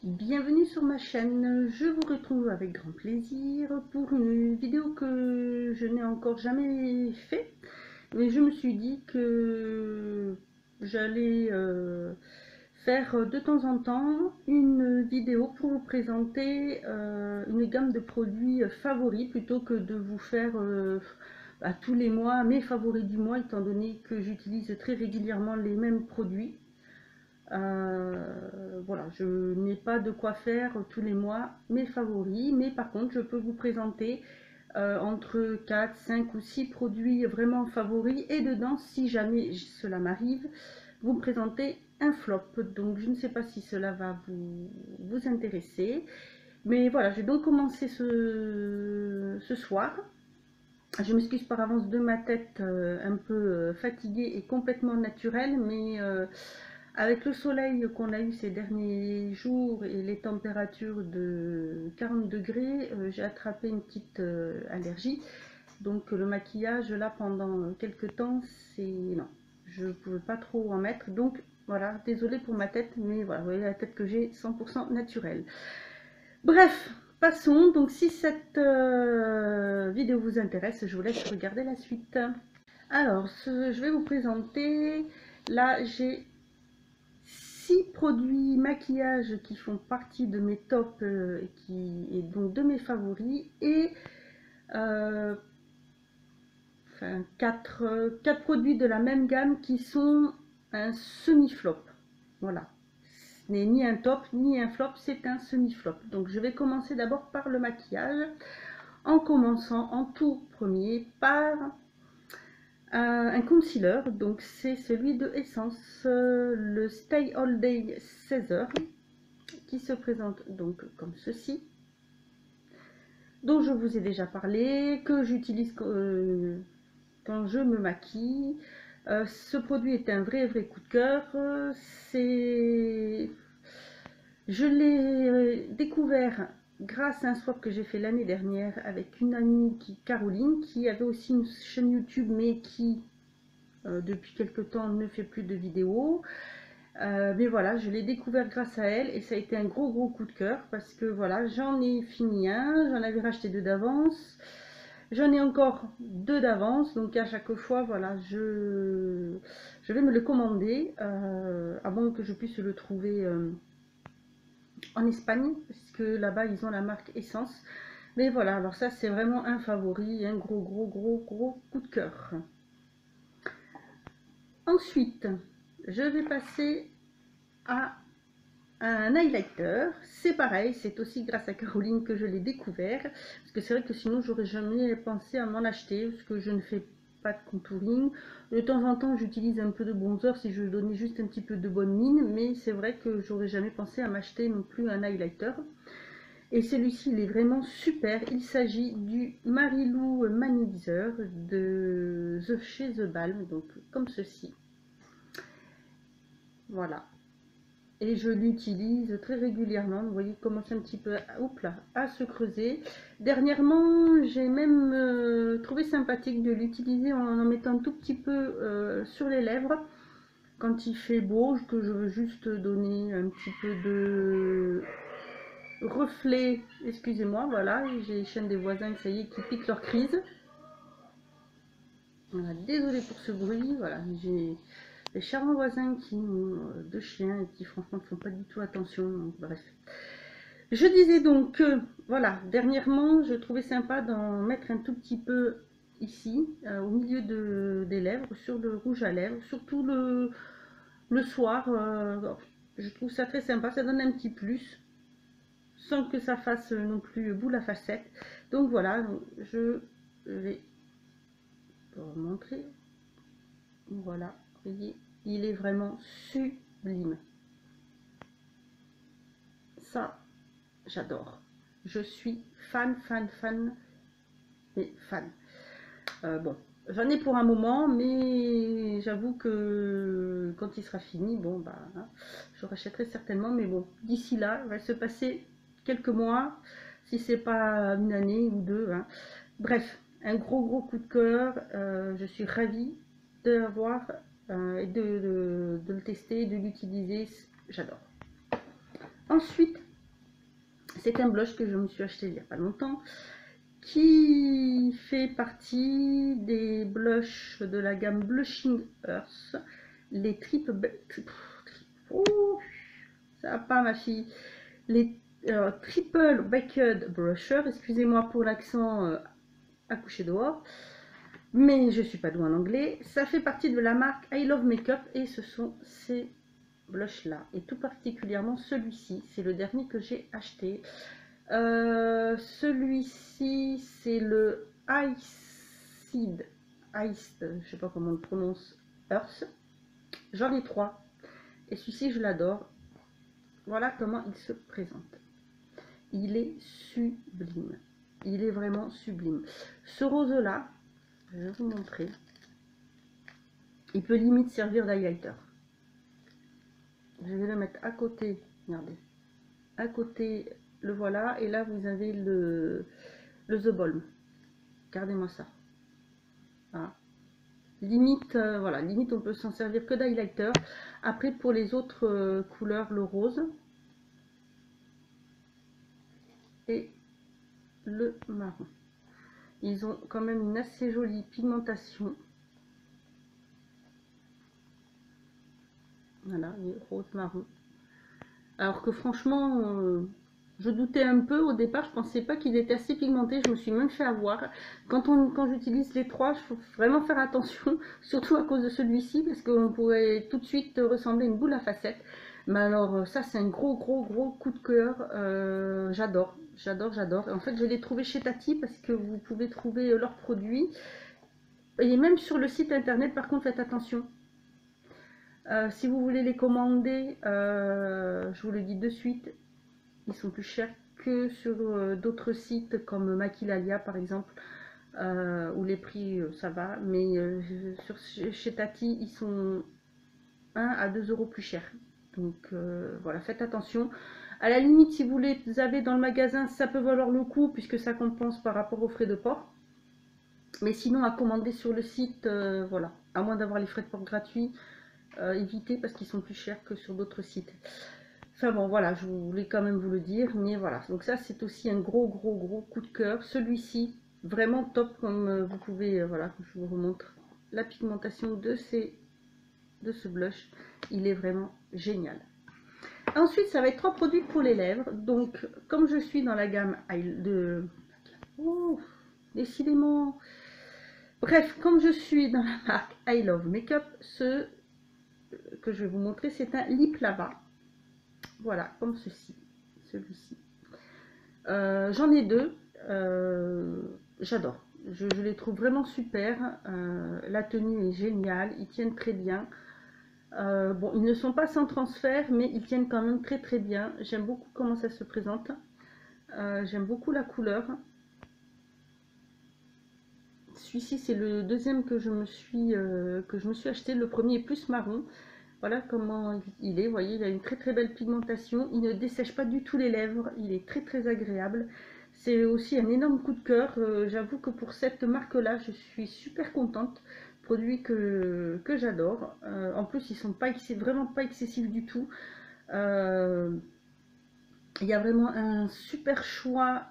Bienvenue sur ma chaîne, je vous retrouve avec grand plaisir pour une vidéo que je n'ai encore jamais fait, mais je me suis dit que j'allais faire de temps en temps une vidéo pour vous présenter une gamme de produits favoris plutôt que de vous faire tous les mois mes favoris du mois, étant donné que j'utilise très régulièrement les mêmes produits. Voilà, je n'ai pas de quoi faire tous les mois mes favoris, mais par contre je peux vous présenter entre 4, 5 ou 6 produits vraiment favoris, et dedans, si jamais cela m'arrive, vous me présenter un flop. Donc je ne sais pas si cela va vous intéresser, mais voilà, je vais donc commencer ce soir. Je m'excuse par avance de ma tête un peu fatiguée et complètement naturelle, mais avec le soleil qu'on a eu ces derniers jours et les températures de 40 degrés, j'ai attrapé une petite allergie. Donc le maquillage là pendant quelques temps, c'est non, je ne pouvais pas trop en mettre. Donc voilà, désolée pour ma tête, mais voilà, vous voyez la tête que j'ai 100% naturelle. Bref, passons. Donc si cette vidéo vous intéresse, je vous laisse regarder la suite. Alors, je vais vous présenter, là j'ai 6 produits maquillage qui font partie de mes tops et donc de mes favoris, et enfin 4 produits de la même gamme qui sont un semi-flop. Voilà, ce n'est ni un top ni un flop, c'est un semi-flop. Donc je vais commencer d'abord par le maquillage, en commençant en tout premier par un concealer. Donc c'est celui de Essence, le Stay All Day 16 heures, qui se présente donc comme ceci, dont je vous ai déjà parlé, que j'utilise quand je me maquille. Ce produit est un vrai coup de cœur. Je l'ai découvert grâce à un swap que j'ai fait l'année dernière avec une amie, Caroline, qui avait aussi une chaîne YouTube, mais qui depuis quelque temps ne fait plus de vidéos. Mais voilà, je l'ai découvert grâce à elle et ça a été un gros coup de cœur, parce que voilà, j'en ai fini un, j'en avais racheté 2 d'avance, j'en ai encore 2 d'avance, donc à chaque fois, voilà, je vais me le commander, à moins que je puisse le trouver en Espagne, parce que là-bas ils ont la marque Essence. Mais voilà, alors ça c'est vraiment un favori, un gros coup de cœur. Ensuite, je vais passer à un highlighter. C'est pareil, c'est aussi grâce à Caroline que je l'ai découvert, parce que c'est vrai que sinon j'aurais jamais pensé à m'en acheter, parce que je ne fais pas de contouring. De temps en temps j'utilise un peu de bronzer si je veux donner juste un petit peu de bonne mine, mais c'est vrai que j'aurais jamais pensé à m'acheter non plus un highlighter. Et celui-ci il est vraiment super. Il s'agit du Marilou Manizer de chez The Balm, donc comme ceci. Voilà, et je l'utilise très régulièrement. Vous voyez, il commence un petit peu à se creuser. Dernièrement, j'ai même trouvé sympathique de l'utiliser en mettant un tout petit peu sur les lèvres quand il fait beau, que je veux juste donner un petit peu de reflet. Excusez-moi, voilà, j'ai les chaînes des voisins, ça y est, qui piquent leur crise. Voilà, désolée pour ce bruit. Voilà, j'ai les charmants voisins qui ont 2 chiens et qui franchement ne font pas du tout attention. Donc, bref. Je disais donc que voilà, dernièrement je trouvais sympa d'en mettre un tout petit peu ici, au milieu des lèvres, sur le rouge à lèvres, surtout le soir. Je trouve ça très sympa, ça donne un petit plus, sans que ça fasse non plus boule à facettes. Donc voilà, je vais vous montrer. Voilà, vous voyez, il est vraiment sublime. Ça, j'adore. Je suis fan, mais fan. Bon, j'en ai pour un moment, mais j'avoue que quand il sera fini, bon, bah, hein, je rachèterai certainement. Mais bon, d'ici là, il va se passer quelques mois, si c'est pas une année ou 2. Hein. Bref, un gros coup de cœur. Je suis ravie de l'avoir et de le tester, de l'utiliser. J'adore. Ensuite, C'est un blush que je me suis acheté il n'y a pas longtemps, qui fait partie des blushs de la gamme Blushing Earth, les oh, ça va pas ma fille, les Triple Baked Brusher, excusez-moi pour l'accent à coucher dehors, mais je suis pas douée en anglais. Ça fait partie de la marque I Love Makeup et ce sont ces blushs là, et tout particulièrement celui-ci, c'est le dernier que j'ai acheté. Celui-ci, c'est le Iced, je sais pas comment on le prononce, Earth. J'en ai 3. Et celui-ci, je l'adore. Voilà comment il se présente. Il est sublime. Il est vraiment sublime. Ce rose-là, je vais vous montrer. Il peut limite servir d'highlighter. Je vais le mettre à côté. Regardez. À côté, le voilà. Et là, vous avez le The Balm. Regardez-moi ça. Voilà. Limite, voilà, limite on peut s'en servir que d'highlighter. Après pour les autres couleurs, le rose et le marron. Ils ont quand même une assez jolie pigmentation. Voilà, les roses marron. Alors que franchement, je doutais un peu au départ, je pensais pas qu'il était assez pigmenté, je me suis même fait avoir. Quand j'utilise les trois, il faut vraiment faire attention, surtout à cause de celui-ci, parce qu'on pourrait tout de suite ressembler à une boule à facettes. Mais alors ça c'est un gros coup de cœur, j'adore. Et en fait je l'ai trouvé chez Tati parce que vous pouvez trouver leurs produits. Et même sur le site internet par contre faites attention. Si vous voulez les commander, je vous le dis de suite, ils sont plus chers que sur d'autres sites comme Maquilalia par exemple, où les prix ça va, mais chez Tati ils sont 1 à 2 euros plus chers. Donc voilà, faites attention. À la limite, si vous les avez dans le magasin, ça peut valoir le coup puisque ça compense par rapport aux frais de port. Mais sinon, à commander sur le site, voilà, à moins d'avoir les frais de port gratuits, évitez parce qu'ils sont plus chers que sur d'autres sites. Enfin bon, voilà, je voulais quand même vous le dire, mais voilà. Donc ça, c'est aussi un gros coup de cœur. Celui-ci, vraiment top, comme vous pouvez, voilà, je vous remontre la pigmentation de ce blush. Il est vraiment génial. Ensuite, ça va être 3 produits pour les lèvres. Donc, comme je suis dans la gamme de... Oh, décidément. Bref, comme je suis dans la marque I Love Makeup, ce que je vais vous montrer, c'est un lip lava. Voilà, comme ceci, celui-ci. J'en ai 2. J'adore. Je les trouve vraiment super. La tenue est géniale. Ils tiennent très bien. Bon, ils ne sont pas sans transfert, mais ils tiennent quand même très bien. J'aime beaucoup comment ça se présente. J'aime beaucoup la couleur. Celui-ci, c'est le deuxième que je me suis acheté. Le premier est plus marron. Voilà comment il est. Vous voyez, il a une très belle pigmentation. Il ne dessèche pas du tout les lèvres. Il est très agréable. C'est aussi un énorme coup de cœur. J'avoue que pour cette marque-là, je suis super contente. Produit que j'adore. En plus, ils sont vraiment pas excessifs du tout. Il y a vraiment un super choix,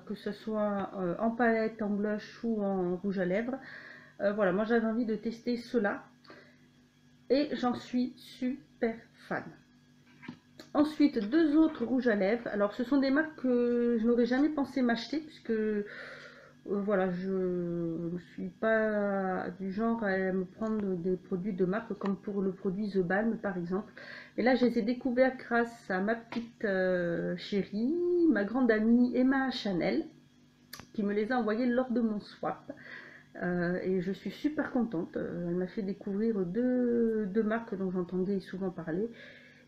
que ce soit en palette, en blush ou en rouge à lèvres. Voilà, moi j'avais envie de tester cela et j'en suis super fan. Ensuite, 2 autres rouges à lèvres. Alors, ce sont des marques que je n'aurais jamais pensé m'acheter puisque voilà, je ne suis pas du genre à me prendre des produits de marque comme pour le produit The Balm par exemple. Et là, je les ai découverts grâce à ma petite chérie, ma grande amie Emma Chanel, qui me les a envoyés lors de mon swap. Et je suis super contente. Elle m'a fait découvrir deux marques dont j'entendais souvent parler.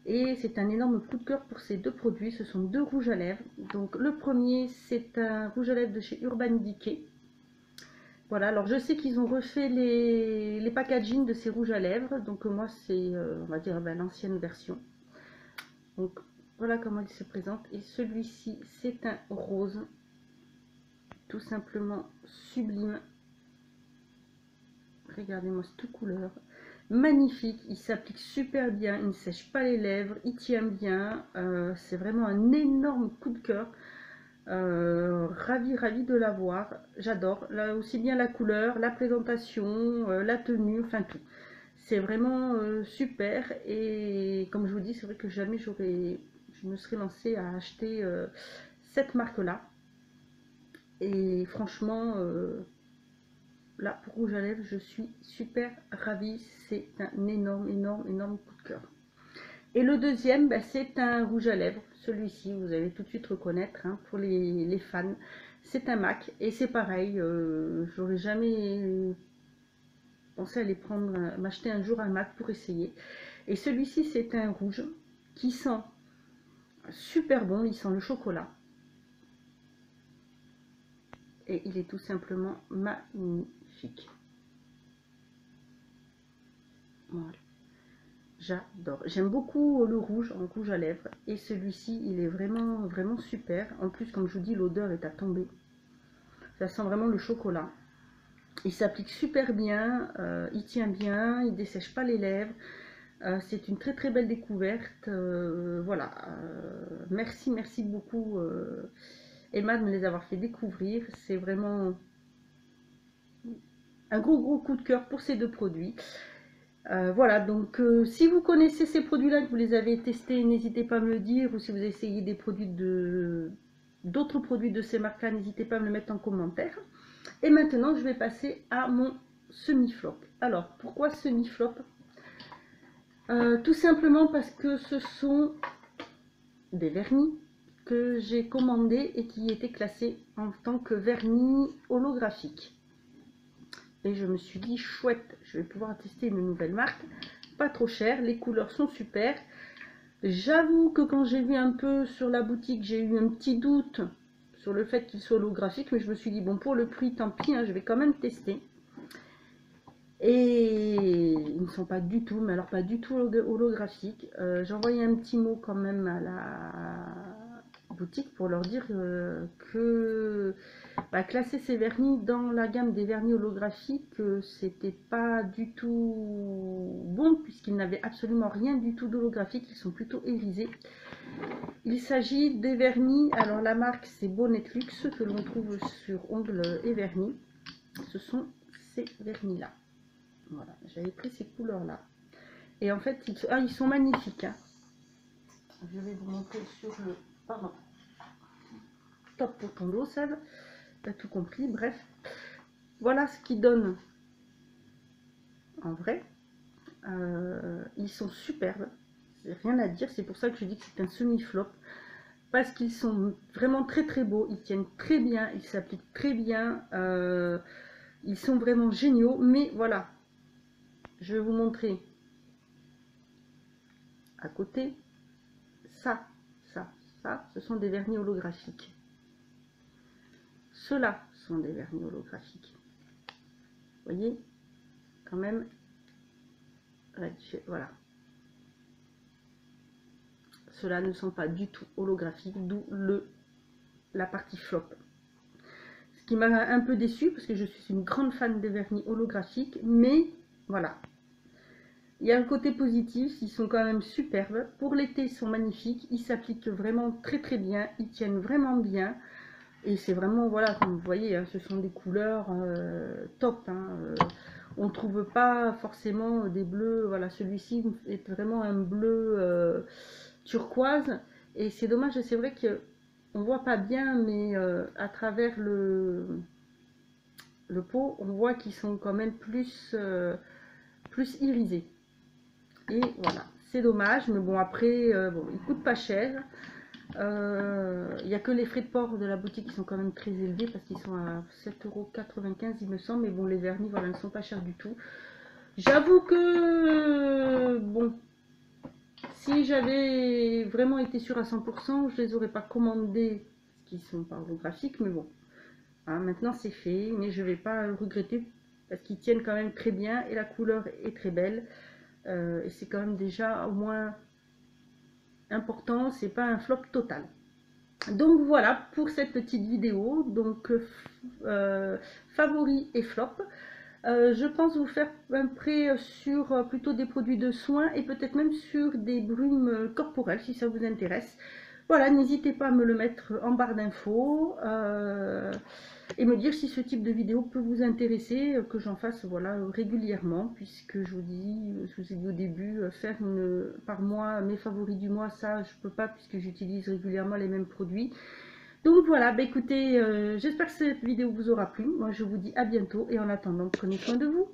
Et c'est un énorme coup de cœur pour ces 2 produits. Ce sont 2 rouges à lèvres. Donc le premier, c'est un rouge à lèvres de chez Urban Decay. Voilà, alors je sais qu'ils ont refait les packaging de ces rouges à lèvres. Donc moi, c'est, on va dire, l'ancienne version. Donc voilà comment il se présente. Et celui-ci, c'est un rose. Tout simplement sublime. Regardez-moi cette couleur. magnifique, il s'applique super bien, il ne sèche pas les lèvres, il tient bien, c'est vraiment un énorme coup de cœur. Ravi de l'avoir, j'adore, là aussi bien la couleur, la présentation, la tenue, enfin tout. C'est vraiment super, et comme je vous dis, c'est vrai que jamais je me serais lancée à acheter cette marque-là. Et franchement, là pour rouge à lèvres, je suis super ravie. C'est un énorme coup de cœur. Et le deuxième, bah, c'est un rouge à lèvres. Celui-ci, vous allez tout de suite reconnaître, hein, pour les fans. C'est un MAC et c'est pareil. J'aurais jamais pensé aller m'acheter un jour un MAC pour essayer. Et celui-ci, c'est un rouge qui sent super bon. Il sent le chocolat. Et il est tout simplement magnifique. Voilà. J'adore. J'aime beaucoup le rouge en rouge à lèvres. Et celui-ci, il est vraiment super. En plus, comme je vous dis, l'odeur est à tomber. Ça sent vraiment le chocolat. Il s'applique super bien. Il tient bien. Il ne dessèche pas les lèvres. C'est une très belle découverte. Voilà. Merci beaucoup Emma de me les avoir fait découvrir. C'est vraiment un gros coup de cœur pour ces deux produits. Voilà, donc si vous connaissez ces produits-là, que vous les avez testés, n'hésitez pas à me le dire. Ou si vous essayez des produits d'autres produits de ces marques-là, n'hésitez pas à me le mettre en commentaire. Et maintenant, je vais passer à mon semi-flop. Alors, pourquoi semi-flop? Tout simplement parce que ce sont des vernis que j'ai commandés et qui étaient classés en tant que vernis holographique. Et je me suis dit, chouette, je vais pouvoir tester une nouvelle marque. Pas trop cher, les couleurs sont super. J'avoue que quand j'ai vu un peu sur la boutique, j'ai eu un petit doute sur le fait qu'il soit holographique. Mais je me suis dit, bon, pour le prix, tant pis, hein, je vais quand même tester. Et ils ne sont pas du tout, mais alors pas du tout holographiques. J'ai envoyé un petit mot quand même à la boutique pour leur dire que classer ces vernis dans la gamme des vernis holographiques, c'était pas du tout bon, puisqu'ils n'avaient absolument rien du tout d'holographique. Ils sont plutôt irisés. Il s'agit des vernis, alors la marque c'est Bonnet Luxe, que l'on trouve sur ongles et vernis. Ce sont ces vernis là. Voilà, j'avais pris ces couleurs là. Et en fait, ils sont magnifiques, hein. Je vais vous montrer sur le... Pardon. Top pour ton dos, Seb. T'as tout compris, bref. Voilà ce qu'ils donnent en vrai. Ils sont superbes. C'est rien à dire. C'est pour ça que je dis que c'est un semi-flop. Parce qu'ils sont vraiment très beaux. Ils tiennent très bien. Ils s'appliquent très bien. Ils sont vraiment géniaux. Mais voilà. Je vais vous montrer à côté. Ça, ce sont des vernis holographiques. Ceux-là sont des vernis holographiques. Vous voyez, quand même, voilà. Ceux-là ne sont pas du tout holographiques, d'où la partie flop. Ce qui m'a un peu déçu parce que je suis une grande fan des vernis holographiques, mais voilà. Il y a un côté positif, ils sont quand même superbes. Pour l'été, ils sont magnifiques, ils s'appliquent vraiment très bien, ils tiennent vraiment bien. Et c'est vraiment, voilà, comme vous voyez, hein, ce sont des couleurs top. Hein, on ne trouve pas forcément des bleus. Voilà, celui-ci est vraiment un bleu turquoise. Et c'est dommage, c'est vrai qu'on ne voit pas bien, mais à travers le pot, on voit qu'ils sont quand même plus irisés. Et voilà, c'est dommage, mais bon, après, bon, ils coûtent pas cher. Il n'y a que les frais de port de la boutique qui sont quand même très élevés parce qu'ils sont à 7,95 € il me semble, mais bon, les vernis, voilà, ne sont pas chers du tout. J'avoue que bon, si j'avais vraiment été sûre à 100%, je les aurais pas commandés parce qu'ils sont pas holographiques, mais bon, hein, maintenant c'est fait, mais je vais pas le regretter parce qu'ils tiennent quand même très bien et la couleur est très belle. Et c'est quand même déjà au moins important, c'est pas un flop total. Donc voilà pour cette petite vidéo, donc favori et flop. Je pense vous faire un prêt sur plutôt des produits de soins et peut-être même sur des brumes corporelles si ça vous intéresse. Voilà, n'hésitez pas à me le mettre en barre d'infos et me dire si ce type de vidéo peut vous intéresser, que j'en fasse voilà, régulièrement, puisque je vous ai dit au début, faire par mois mes favoris du mois, ça je peux pas puisque j'utilise régulièrement les mêmes produits. Donc voilà, bah écoutez, j'espère que cette vidéo vous aura plu. Moi je vous dis à bientôt et en attendant, prenez soin de vous.